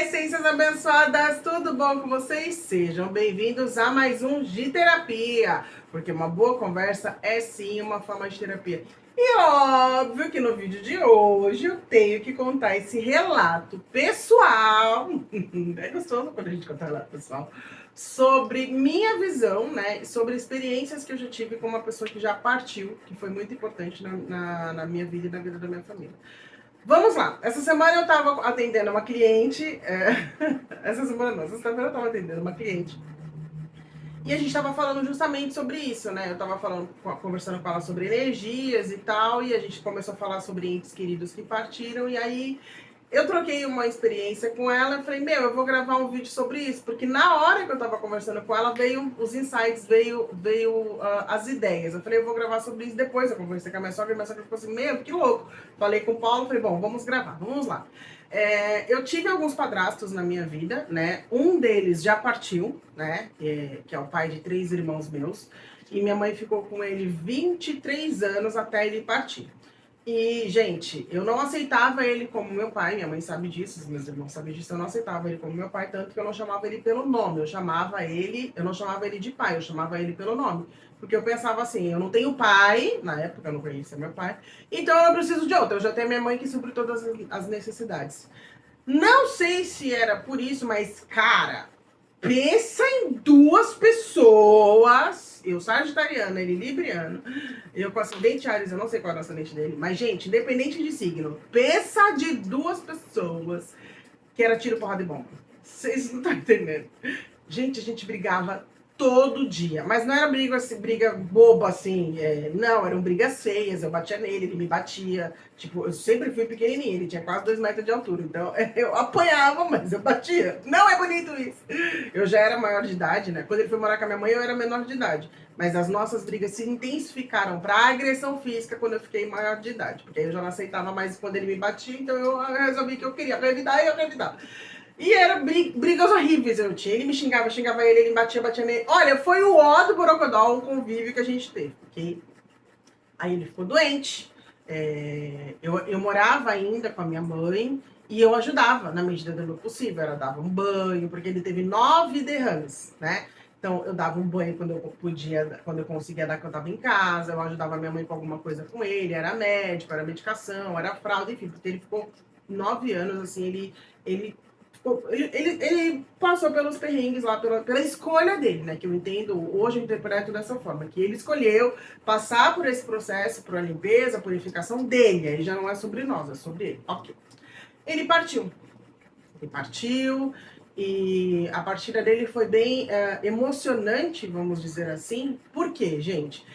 essências abençoadas, tudo bom com vocês? Sejam bem-vindos a mais um de terapia, porque uma boa conversa é sim uma forma de terapia. E óbvio que no vídeo de hoje eu tenho que contar esse relato pessoal, é gostoso quando a gente conta relato pessoal, sobre minha visão, né, sobre experiências que eu já tive com uma pessoa que já partiu, que foi muito importante na minha vida e na vida da minha família. Vamos lá. Essa semana eu estava atendendo uma cliente. Essa semana não, essa semana eu estava atendendo uma cliente. E a gente estava falando justamente sobre isso, né? Eu estava conversando com ela sobre energias e tal, e a gente começou a falar sobre entes queridos que partiram, e aí eu troquei uma experiência com ela e falei, eu vou gravar um vídeo sobre isso, porque na hora que eu tava conversando com ela, veio os insights, veio as ideias. Eu falei, eu vou gravar sobre isso depois. Eu conversei com a minha sogra ficou assim, que louco. Falei com o Paulo, falei, bom, vamos gravar, vamos lá. Eu tive alguns padrastos na minha vida, né? Um deles já partiu, né? Que é o pai de 3 irmãos meus. E minha mãe ficou com ele 23 anos até ele partir. E, gente, eu não aceitava ele como meu pai, minha mãe sabe disso, os meus irmãos sabem disso, eu não aceitava ele como meu pai, tanto que eu não chamava ele pelo nome, eu não chamava ele de pai, eu chamava ele pelo nome. Porque eu pensava assim, eu não tenho pai, na época eu não conhecia meu pai, então eu não preciso de outro, eu já tenho minha mãe que supre todas as necessidades. Não sei se era por isso, mas, cara, pensa em 2 pessoas. Eu sagitariana, ele libriano. Eu com ascendente Ares, eu não sei qual é o ascendente dele. Mas, gente, independente de signo, pensa de 2 pessoas que era tiro, porrada e bomba. Vocês não estão entendendo. Gente, a gente brigava todo dia. Mas não era briga, assim, briga boba, assim. Não, eram brigas feias. Eu batia nele, ele me batia. Tipo, eu sempre fui pequenininha. Ele tinha quase 2 metros de altura. Então, eu apanhava, mas eu batia. Não é bonito isso. Eu já era maior de idade, né? Quando ele foi morar com a minha mãe, eu era menor de idade. Mas as nossas brigas se intensificaram para agressão física quando eu fiquei maior de idade. Porque aí eu já não aceitava mais quando ele me batia. Então, eu resolvi que eu queria revidar e eu revidava. E eram brigas horríveis eu tinha. Ele me xingava, xingava ele me batia, batia nele. Olha, foi o ó do Borogodó, um convívio que a gente teve, ok? Aí ele ficou doente. Eu morava ainda com a minha mãe e eu ajudava na medida do possível. Eu dava um banho, porque ele teve 9 derrames, né? Então, eu dava um banho quando eu podia, quando eu conseguia dar, que eu estava em casa. Eu ajudava a minha mãe com alguma coisa com ele. Era médico, era medicação, era fralda, enfim. Porque ele ficou 9 anos, assim, ele passou pelos perrengues lá, pela escolha dele, né? Que eu entendo, hoje eu interpreto dessa forma, que ele escolheu passar por esse processo, por a limpeza, a purificação dele. Aí já não é sobre nós, é sobre ele. Ok. Ele partiu. Ele partiu e a partida dele foi bem emocionante, vamos dizer assim. Por quê, gente?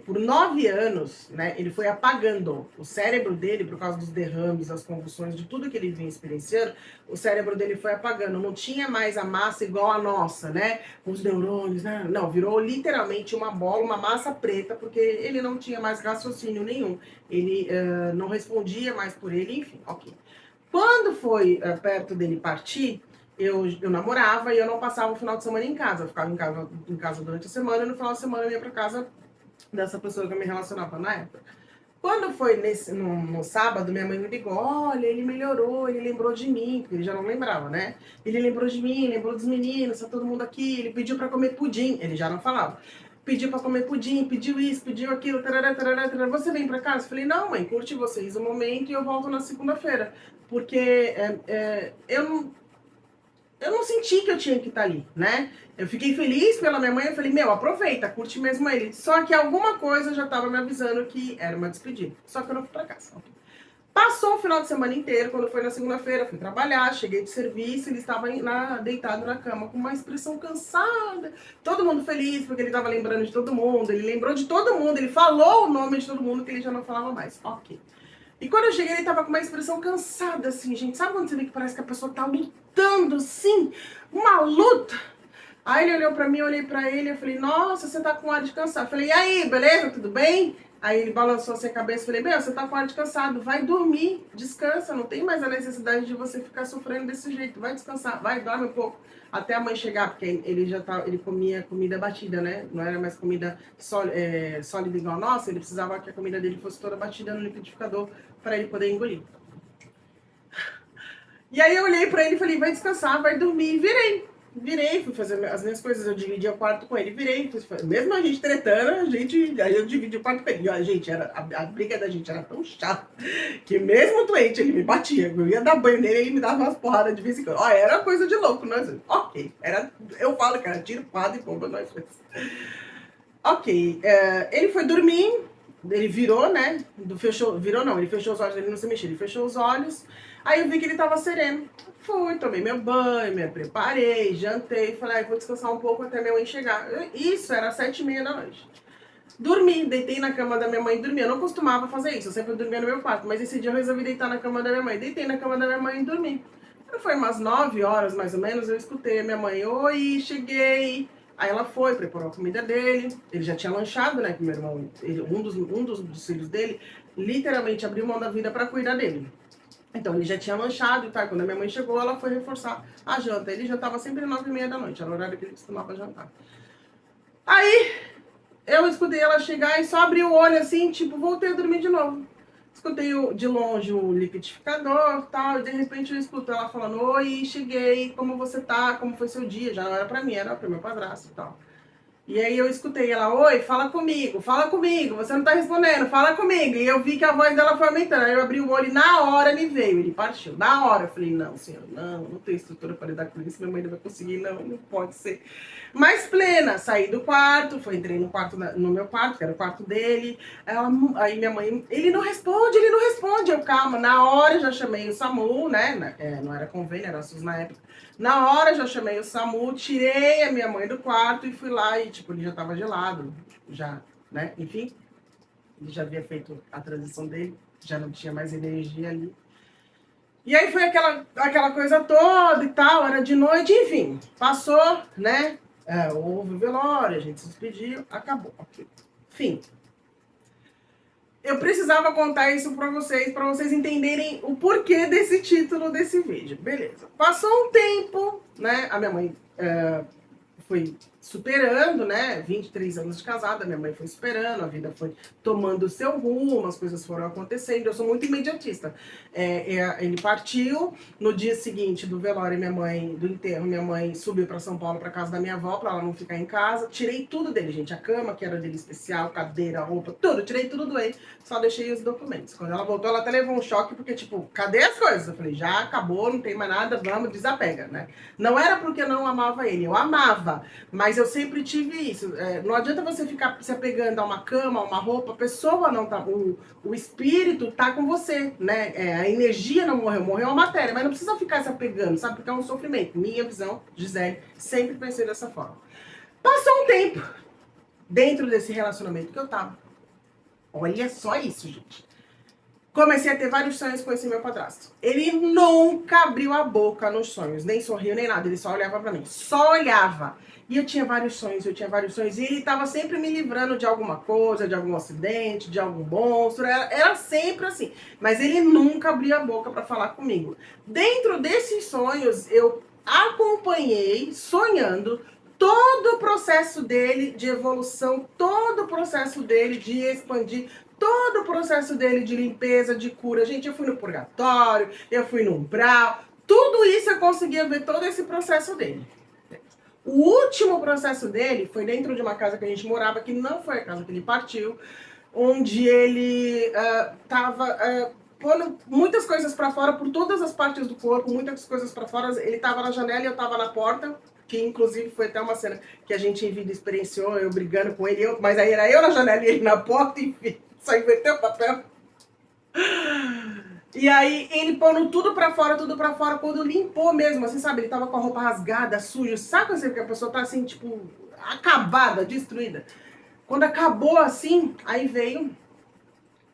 Por 9 anos, né, ele foi apagando o cérebro dele, por causa dos derrames, das convulsões, de tudo que ele vinha experienciando, o cérebro dele foi apagando, não tinha mais a massa igual a nossa, né, os neurônios, né? Não, virou literalmente uma bola, uma massa preta, porque ele não tinha mais raciocínio nenhum, ele não respondia mais por ele, enfim, ok. Quando foi perto dele partir, eu namorava e eu não passava o final de semana em casa, eu ficava em casa durante a semana, e no final de semana eu ia para casa dessa pessoa que eu me relacionava na época. Quando foi no sábado, minha mãe me ligou, olha, ele melhorou, ele lembrou de mim, porque ele já não lembrava, né? Ele lembrou de mim, lembrou dos meninos, tá todo mundo aqui, ele pediu para comer pudim, ele já não falava. Pediu para comer pudim, pediu isso, pediu aquilo, tarará, tarará, tarará. Você vem para casa? Eu falei, não, mãe, curte vocês o momento e eu volto na segunda-feira. Porque eu não senti que eu tinha que estar ali, né? Eu fiquei feliz pela minha mãe, eu falei, aproveita, curte mesmo ele. Só que alguma coisa já estava me avisando que era uma despedida. Só que eu não fui pra casa. Passou o final de semana inteiro, quando foi na segunda-feira, fui trabalhar, cheguei de serviço, ele estava deitado na cama com uma expressão cansada. Todo mundo feliz, porque ele estava lembrando de todo mundo, ele lembrou de todo mundo, ele falou o nome de todo mundo que ele já não falava mais. Ok. E quando eu cheguei, ele tava com uma expressão cansada, assim, gente. Sabe quando você vê que parece que a pessoa tá lutando, assim? Uma luta. Aí ele olhou pra mim, eu olhei pra ele, eu falei, nossa, você tá com ar de cansado. Eu falei, e aí, beleza? Tudo bem? Aí ele balançou assim a cabeça e falei, você tá com ar de cansado, vai dormir, descansa, não tem mais a necessidade de você ficar sofrendo desse jeito, vai descansar, vai, dorme um pouco, até a mãe chegar, porque ele comia comida batida, né, não era mais comida sólida igual a nossa, ele precisava que a comida dele fosse toda batida no liquidificador para ele poder engolir. E aí eu olhei pra ele e falei, vai descansar, vai dormir. E virei, fui fazer as minhas coisas, eu dividi o quarto com ele, mesmo a gente tretando, aí eu dividi o quarto com ele. E, ó, gente, a briga da gente era tão chata, que mesmo doente, ele me batia. Eu ia dar banho nele, ele me dava umas porradas de vez em quando. Ó, era coisa de louco, nós. Ok, eu falo, cara, tiro, porrada e bomba, nós fomos. Ok, ele foi dormir, ele virou, né? Ele fechou os olhos, ele não se mexia, ele fechou os olhos. Aí eu vi que ele tava sereno. Fui, tomei meu banho, me preparei, jantei, falei, vou descansar um pouco até minha mãe chegar. Isso, era 7h30 da noite. Dormi, deitei na cama da minha mãe e dormi. Eu não costumava fazer isso, eu sempre dormia no meu quarto, mas esse dia eu resolvi deitar na cama da minha mãe. Deitei na cama da minha mãe e dormi. Foi umas 9 horas, mais ou menos, eu escutei a minha mãe, oi, cheguei. Aí ela foi, preparou a comida dele, ele já tinha lanchado, né, com meu irmão, um dos filhos dele, literalmente abriu mão da vida para cuidar dele. Então ele já tinha lanchado e tal, quando a minha mãe chegou, ela foi reforçar a janta. Ele jantava sempre 9h30 da noite, era o horário que ele costumava jantar. Aí, eu escutei ela chegar e só abri o olho assim, tipo, voltei a dormir de novo. Escutei de longe o liquidificador e tal, e de repente eu escuto ela falando, oi, cheguei, como você tá, como foi seu dia? Já não era pra mim, era pro meu padrasto e tal. E aí eu escutei ela, oi, fala comigo, você não tá respondendo, fala comigo. E eu vi que a voz dela foi aumentando, aí eu abri o olho e na hora ele veio, ele partiu, na hora. Eu falei, não, senhor, não tenho estrutura para lidar com isso, minha mãe não vai conseguir, não pode ser. Mas plena, saí do quarto, entrei no meu quarto, que era o quarto dele. Aí minha mãe, ele não responde. Eu, calma, na hora já chamei o SAMU, né? Não era convênio, era SUS na época. Na hora já chamei o SAMU, tirei a minha mãe do quarto e fui lá e, tipo, ele já tava gelado, já, né? Enfim, ele já havia feito a transição dele, já não tinha mais energia ali. E aí foi aquela coisa toda e tal, era de noite, enfim, passou, né? Houve o velório, a gente se despediu, acabou. Fim. Eu precisava contar isso para vocês entenderem o porquê desse título desse vídeo. Beleza. Passou um tempo, né? A minha mãe foi superando, né? 23 anos de casada, minha mãe foi superando, a vida foi tomando o seu rumo, as coisas foram acontecendo. Eu sou muito imediatista. Ele partiu, no dia seguinte do velório, do enterro, minha mãe subiu para São Paulo, para casa da minha avó, para ela não ficar em casa. Tirei tudo dele, gente. A cama, que era dele especial, cadeira, roupa, tudo. Tirei tudo do ele, só deixei os documentos. Quando ela voltou, ela até levou um choque, porque, tipo, cadê as coisas? Eu falei, já acabou, não tem mais nada, vamos, desapega, né? Não era porque eu não amava ele, eu amava. Mas eu sempre tive isso. Não adianta você ficar se apegando a uma cama, a uma roupa, a pessoa não tá. O espírito tá com você, né? A energia não morreu, morreu a matéria, mas não precisa ficar se apegando, sabe? Porque é um sofrimento. Minha visão, Gisele, sempre pensei dessa forma. Passou um tempo dentro desse relacionamento que eu tava. Olha só isso, gente. Comecei a ter vários sonhos com esse meu padrasto. Ele nunca abriu a boca nos sonhos, nem sorriu, nem nada. Ele só olhava pra mim. Só olhava. E eu tinha vários sonhos. E ele tava sempre me livrando de alguma coisa, de algum acidente, de algum monstro. Era sempre assim. Mas ele nunca abriu a boca pra falar comigo. Dentro desses sonhos, eu acompanhei, sonhando, todo o processo dele de evolução, todo o processo dele de expandir, todo o processo dele de limpeza, de cura. Gente, eu fui no purgatório, eu fui no umbral, tudo isso eu conseguia ver todo esse processo dele. O último processo dele foi dentro de uma casa que a gente morava, que não foi a casa que ele partiu, onde ele tava pondo muitas coisas para fora, por todas as partes do corpo, muitas coisas para fora. Ele tava na janela e eu tava na porta, que inclusive foi até uma cena que a gente em vida experienciou, eu brigando com ele, mas aí era eu na janela e ele na porta, enfim, só inverteu o papel. E aí ele pondo tudo pra fora, quando limpou mesmo, assim, sabe? Ele tava com a roupa rasgada, suja, sabe assim, que a pessoa tá assim, tipo, acabada, destruída. Quando acabou assim, aí veio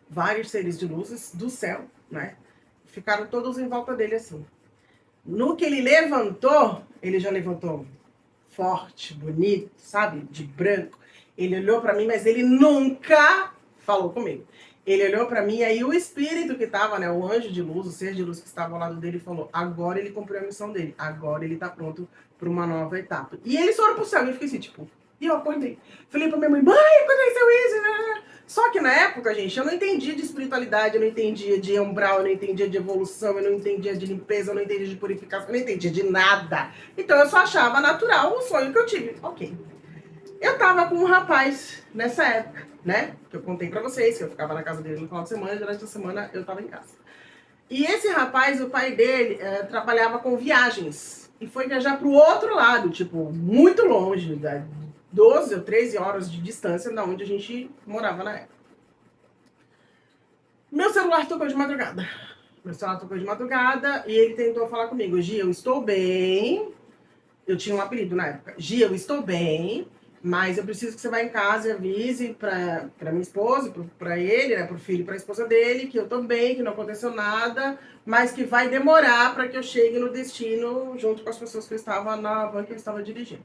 vários seres de luzes do céu, né? Ficaram todos em volta dele assim. No que ele levantou, ele já levantou forte, bonito, sabe? De branco. Ele olhou pra mim, mas ele nunca falou comigo. Ele olhou pra mim, aí o espírito que tava, né? O anjo de luz, o ser de luz que estava ao lado dele, falou: agora ele cumpriu a missão dele. Agora ele tá pronto pra uma nova etapa. E eles foram pro céu. E eu fiquei assim, tipo, E eu acordei. Falei pra minha mãe, aconteceu isso. Só que na época, gente, eu não entendia de espiritualidade, eu não entendia de umbral, eu não entendia de evolução, eu não entendia de limpeza, eu não entendia de purificação, eu não entendia de nada. Então eu só achava natural o sonho que eu tive. Ok. Eu tava com um rapaz nessa época, né? Que eu contei pra vocês, que eu ficava na casa dele no final de semana, e durante a semana eu tava em casa. E esse rapaz, o pai dele, trabalhava com viagens. E foi viajar pro outro lado, tipo, muito longe, 12 ou 13 horas de distância da onde a gente morava na época. Meu celular tocou de madrugada. E ele tentou falar comigo. Gia, eu estou bem. Eu tinha um apelido na época. Gia, eu estou bem, mas eu preciso que você vá em casa e avise pra minha esposa, pra ele, né, pro filho e pra esposa dele, que eu tô bem, que não aconteceu nada, mas que vai demorar para que eu chegue no destino junto com as pessoas que eu estava na van que eu estava dirigindo.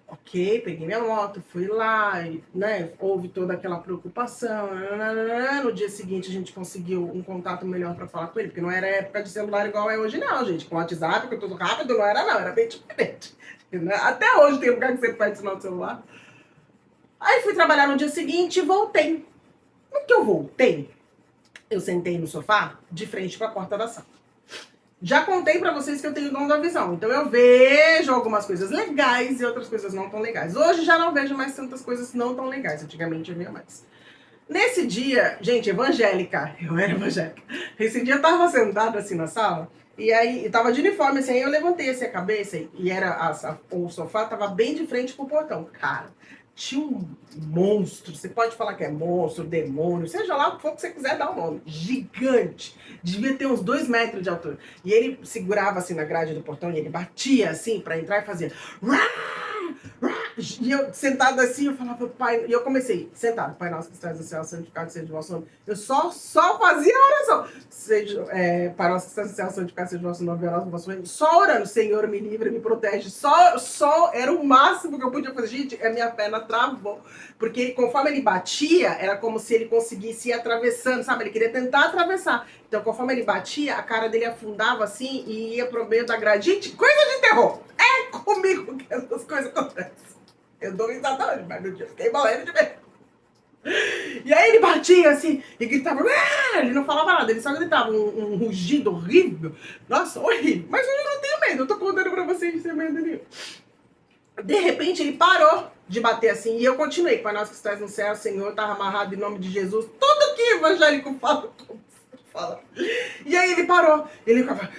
Ok, peguei minha moto, fui lá, né, houve toda aquela preocupação. No dia seguinte a gente conseguiu um contato melhor para falar com ele, porque não era época de celular igual é hoje não, gente. Com WhatsApp, com tudo rápido, não, era bem diferente. Até hoje tem lugar que você pede sinal do celular. Aí fui trabalhar no dia seguinte e voltei. No que eu voltei, eu sentei no sofá, de frente para a porta da sala. Já contei pra vocês que eu tenho dom da visão. Então eu vejo algumas coisas legais e outras coisas não tão legais. Hoje já não vejo mais tantas coisas não tão legais. Antigamente eu via mais. Nesse dia, gente, evangélica. Eu era evangélica. Esse dia eu tava sentada assim na sala. E aí, tava de uniforme assim. Aí eu levantei assim a cabeça. E o sofá tava bem de frente pro portão. Cara, tinha um monstro, você pode falar que é monstro, demônio, seja lá o que for que você quiser dar o nome, gigante, devia ter uns 2 metros de altura, e ele segurava assim na grade do portão e ele batia assim pra entrar e fazia e eu sentada assim, eu falava, pai, e eu comecei, sentado, Pai nosso que estás no céu, santificado seja o vosso nome. Eu só fazia a oração. Pai nosso que estás no céu, santificado seja o vosso nome, o vosso reino. Só orando, Senhor, me livra, me protege. Só era o máximo que eu podia fazer. Gente, a minha perna travou. Porque conforme ele batia, era como se ele conseguisse ir atravessando, sabe? Ele queria tentar atravessar. Então, conforme ele batia, a cara dele afundava assim e ia pro meio da grade. Gente, coisa de terror. É comigo que essas coisas acontecem. Eu dou risada hoje, mas no dia eu fiquei morrendo de medo. E aí ele batia assim e gritava. Ele não falava nada, ele só gritava um rugido horrível. Nossa, horrível. Mas eu não tenho medo, eu tô contando pra vocês sem medo nenhum. De repente ele parou de bater assim e eu continuei. Pai nosso que estás no céu, Senhor, tava amarrado em nome de Jesus. Tudo que evangélico fala, como você fala. E aí ele parou. Ele ficava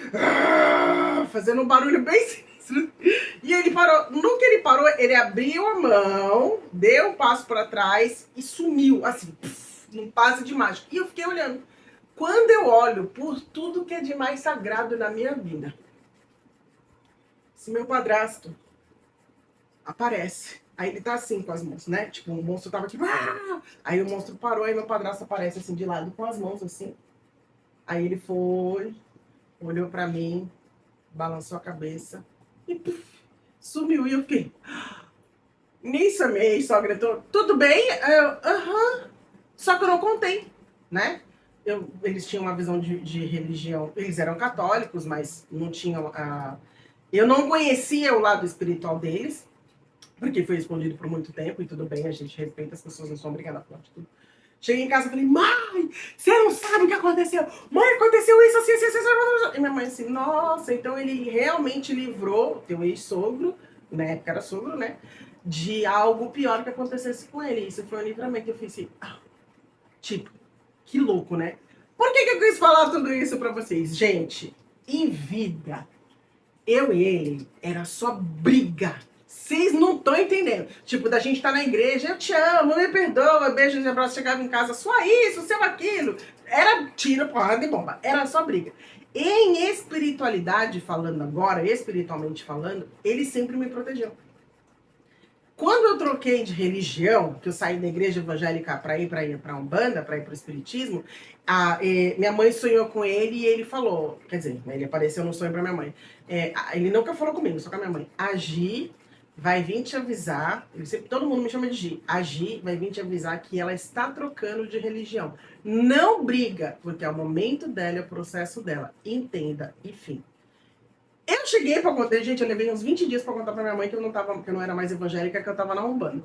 fazendo um barulho bem sinistro. E ele parou. No que ele parou, ele abriu a mão, deu um passo para trás e sumiu, assim, num passe de mágica. E eu fiquei olhando. Quando eu olho por tudo que é de mais sagrado na minha vida, esse meu padrasto aparece. Aí ele tá assim com as mãos, né? Tipo, o monstro tava aqui. Aí o monstro parou, aí meu padrasto aparece assim de lado com as mãos assim. Aí ele foi, olhou para mim, balançou a cabeça e sumiu. E eu fiquei. Nisso a minha ex-sogra gritou, tudo bem? Aham. Só que eu não contei, né? Eles tinham uma visão de religião. Eles eram católicos, mas não tinham a... Eu não conhecia o lado espiritual deles, porque foi escondido por muito tempo, e tudo bem, a gente respeita, as pessoas não são obrigadas a falar de tudo. Cheguei em casa e falei, mãe, você não sabe o que aconteceu? Mãe, aconteceu isso, assim. E minha mãe assim, nossa, então ele realmente livrou teu ex-sogro, na época era sogro, né? De algo pior que acontecesse com ele. Isso foi um livramento. Eu fiz assim, tipo, que louco, né? Por que eu quis falar tudo isso pra vocês? Gente, em vida, eu e ele era só briga. Vocês não estão entendendo. Tipo, da gente tá na igreja, eu te amo, me perdoa, beijos e abraços, chegava em casa, só isso, seu aquilo. Era tiro, porrada e bomba. Era só briga. Em espiritualidade falando agora, espiritualmente falando, ele sempre me protegeu. Quando eu troquei de religião, que eu saí da igreja evangélica para ir para Umbanda, para ir para o espiritismo, minha mãe sonhou com ele e ele falou, quer dizer, ele apareceu no sonho para minha mãe. Ele nunca falou comigo, só com a minha mãe. A Gi vai vir te avisar, todo mundo me chama de Gi, a Gi vai vir te avisar que ela está trocando de religião. Não briga, porque é o momento dela, é o processo dela. Entenda, enfim. Eu cheguei pra contar, gente, eu levei uns 20 dias pra contar pra minha mãe que eu não era mais evangélica, que eu tava na Umbanda.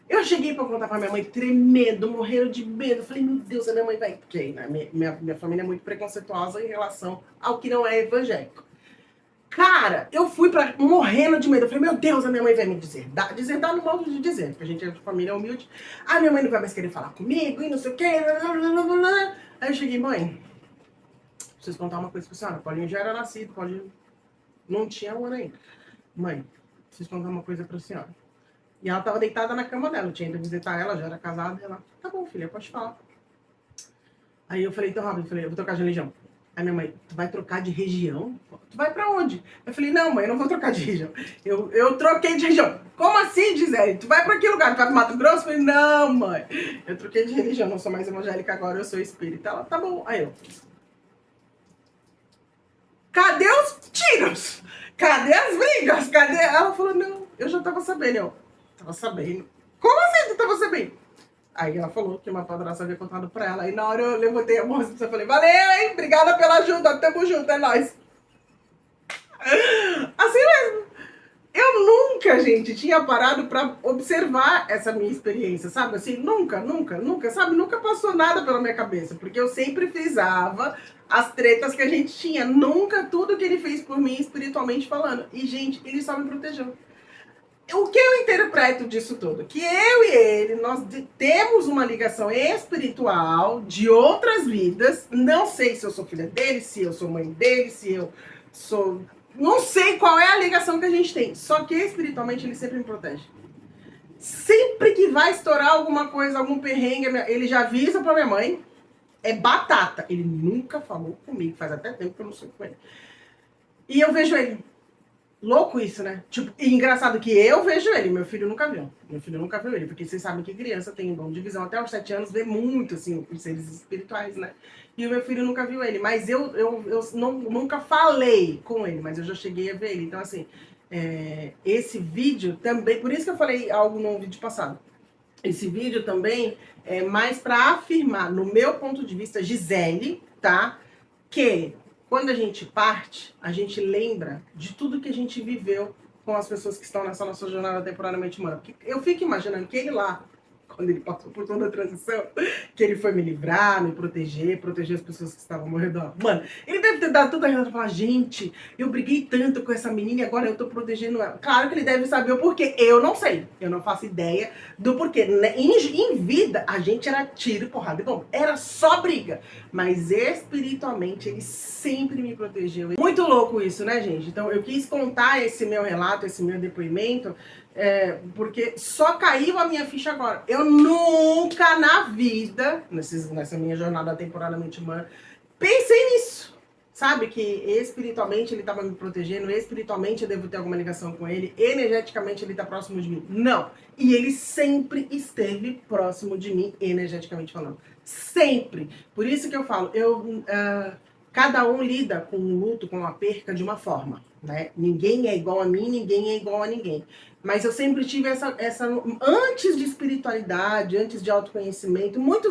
Eu cheguei pra contar pra minha mãe tremendo, morrendo de medo. Falei, meu Deus, a minha mãe vai... Porque né, minha família é muito preconceituosa em relação ao que não é evangélico. Cara, eu fui morrendo de medo. Eu falei, meu Deus, a minha mãe vai me dizer. Dizer dá no modo de dizer, porque a gente é de família humilde. Ah, minha mãe não vai mais querer falar comigo e não sei o quê. Aí eu cheguei, mãe, preciso contar uma coisa pra senhora. Paulinho já era nascido, Paulinho não tinha um ano ainda. Mãe, preciso contar uma coisa pra senhora. E ela tava deitada na cama dela, eu tinha ido visitar ela, já era casada. E ela, tá bom, filha, pode falar. Aí eu falei, então, Rabi, eu vou trocar de religião. Aí minha mãe, tu vai trocar de região? Tu vai pra onde? Eu falei, não, mãe, eu não vou trocar de região. Eu troquei de região. Como assim, Gisele? Tu vai pra que lugar? Tu vai pro Mato Grosso? Eu falei, não, mãe. Eu troquei de religião, não sou mais evangélica agora, eu sou espírita. Ela, tá bom. Aí eu, cadê os tiros? Cadê as brigas? Cadê? Ela falou, não, eu já tava sabendo. Eu, tava sabendo? Como assim tu tava sabendo? Aí ela falou que uma padrasta havia contado pra ela. Aí na hora eu levantei a mão e falei, valeu, hein? Obrigada pela ajuda, tamo junto, é nóis. Assim mesmo. Eu nunca, gente, tinha parado pra observar essa minha experiência, sabe? Assim, nunca, sabe? Nunca passou nada pela minha cabeça, porque eu sempre frisava as tretas que a gente tinha. Nunca tudo que ele fez por mim, espiritualmente falando. E, gente, ele só me protegeu. O que eu interpreto disso tudo? Que eu e ele, nós temos uma ligação espiritual de outras vidas. Não sei se eu sou filha dele, se eu sou mãe dele, se eu sou... Não sei qual é a ligação que a gente tem. Só que espiritualmente ele sempre me protege. Sempre que vai estourar alguma coisa, algum perrengue, ele já avisa pra minha mãe. É batata. Ele nunca falou comigo. Faz até tempo que eu não sou com ele. E eu vejo ele. Louco isso, né? Tipo, e engraçado que eu vejo ele, meu filho nunca viu. Meu filho nunca viu ele, porque vocês sabem que criança tem dom de visão. Até aos 7 anos vê muito, assim, os seres espirituais, né? E o meu filho nunca viu ele. Mas eu nunca falei com ele, mas eu já cheguei a ver ele. Então, assim, esse vídeo também... Por isso que eu falei algo no vídeo passado. Esse vídeo também é mais para afirmar, no meu ponto de vista, Gisele, tá? Que... Quando a gente parte, a gente lembra de tudo que a gente viveu com as pessoas que estão nessa nossa jornada temporariamente humana. Porque eu fico imaginando que ele lá, quando ele passou por toda a transição, que ele foi me livrar, me proteger as pessoas que estavam morrendo. Mano, ele deve ter dado toda a razão e falar, gente, eu briguei tanto com essa menina e agora eu tô protegendo ela. Claro que ele deve saber o porquê. Eu não sei. Eu não faço ideia do porquê. Em vida, a gente era tiro, porrada e bomba. Era só briga. Mas espiritualmente, ele sempre me protegeu. Muito louco isso, né, gente? Então, eu quis contar esse meu relato, esse meu depoimento, porque só caiu a minha ficha agora. Eu nunca na vida, nessa minha jornada temporariamente humana, pensei nisso. Sabe, que espiritualmente ele estava me protegendo, espiritualmente eu devo ter alguma ligação com ele, energeticamente ele está próximo de mim. Não. E ele sempre esteve próximo de mim, energeticamente falando. Sempre. Por isso que eu falo, cada um lida com o luto, com a perca de uma forma, né? Ninguém é igual a mim, ninguém é igual a ninguém. Mas eu sempre tive essa antes de espiritualidade, antes de autoconhecimento, muito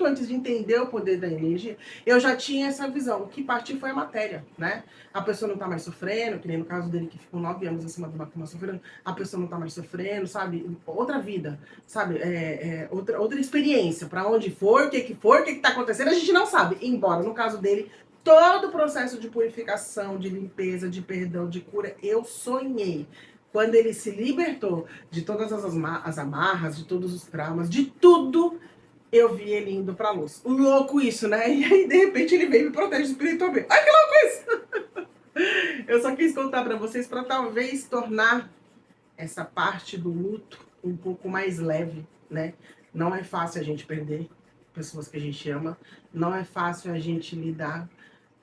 antes de entender o poder da energia, eu já tinha essa visão. O que partiu foi a matéria, né? A pessoa não tá mais sofrendo, que nem no caso dele que ficou 9 anos em cima de uma cama sofrendo, a pessoa não tá mais sofrendo, sabe? Outra vida, sabe? Outra experiência. Para onde foi, o que tá acontecendo, a gente não sabe. Embora, no caso dele, todo o processo de purificação, de limpeza, de perdão, de cura, eu sonhei. Quando ele se libertou de todas as amarras, de todos os traumas, de tudo, eu vi ele indo pra luz. Louco isso, né? E aí, de repente, ele veio e me protege espiritualmente. Ai, que louco isso! Eu só quis contar pra vocês pra talvez tornar essa parte do luto um pouco mais leve, né? Não é fácil a gente perder pessoas que a gente ama. Não é fácil a gente lidar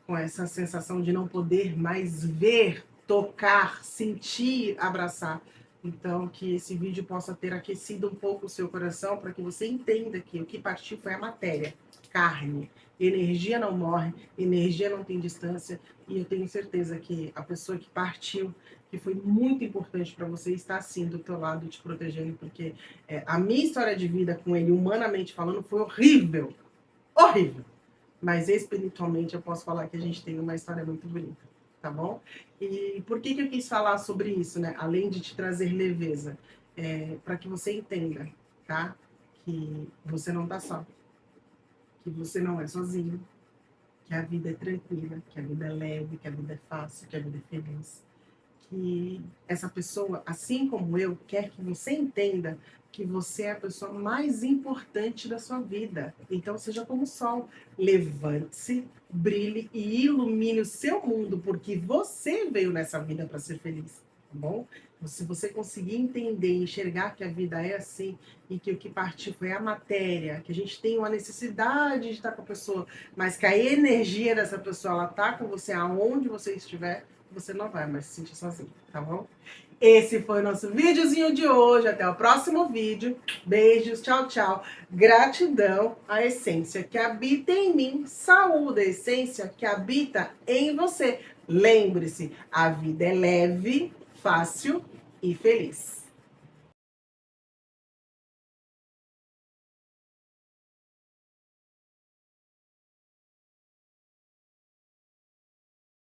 com essa sensação de não poder mais ver, tocar, sentir, abraçar. Então, que esse vídeo possa ter aquecido um pouco o seu coração para que você entenda que o que partiu foi a matéria, carne. Energia não morre, energia não tem distância. E eu tenho certeza que a pessoa que partiu, que foi muito importante para você, está sim do teu lado, te protegendo, porque a minha história de vida com ele, humanamente falando, foi horrível. Horrível. Mas espiritualmente eu posso falar que a gente tem uma história muito bonita. tá bom? E por que eu quis falar sobre isso, né? Além de te trazer leveza, para que você entenda, tá? Que você não tá só, que você não é sozinho, que a vida é tranquila, que a vida é leve, que a vida é fácil, que a vida é feliz. Que essa pessoa, assim como eu, quer que você entenda que você é a pessoa mais importante da sua vida. Então, seja como o sol, levante-se, brilhe e ilumine o seu mundo, porque você veio nessa vida para ser feliz, tá bom? Se você conseguir entender e enxergar que a vida é assim e que o que partiu foi a matéria, que a gente tem uma necessidade de estar com a pessoa, mas que a energia dessa pessoa, ela tá com você aonde você estiver, você não vai mais se sentir sozinho, tá bom? Esse foi o nosso videozinho de hoje. Até o próximo vídeo. Beijos, tchau, tchau. Gratidão à essência que habita em mim. Saúde a essência que habita em você. Lembre-se, a vida é leve, fácil e feliz.